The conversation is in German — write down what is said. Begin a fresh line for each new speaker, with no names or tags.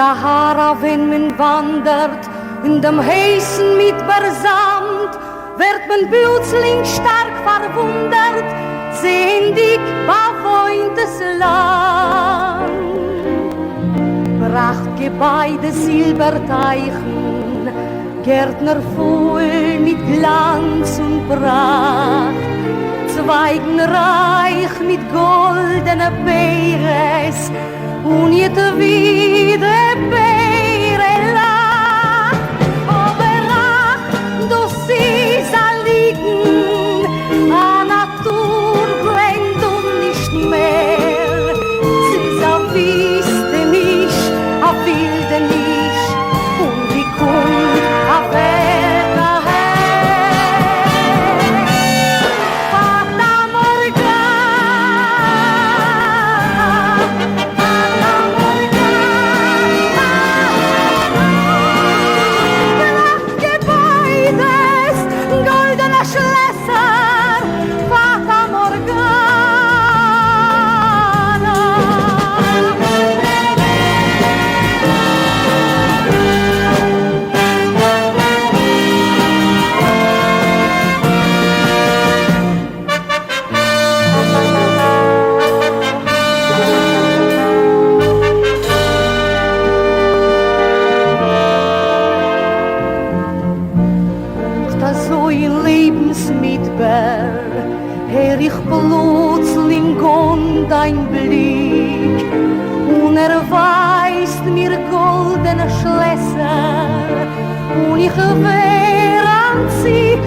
Sahara, wenn man wandert, in dem heißen mit Bersamt, wird man plötzlich stark verwundert, sehen dich bewohntes Land. Prachtgebäude, Silberteichen, Gärtner voll mit Glanz und Pracht, Zweigen reich mit goldenen Beeres, und jede wieder Beere lacht. Aber ach, du siehst a liegen, a Natur brennt nicht mehr. Sie's a Wüste nicht, a Wilde nicht, und wie kommt a Welt daher. Fata Morgana, Fata Morgana, Prachtgebäudes, goldene Schlösser, Fata Morgana. Und da so in Lebensmittel hör ich plötzlich und dein Blick und weist mir goldene Schlösser und ich wär anzieht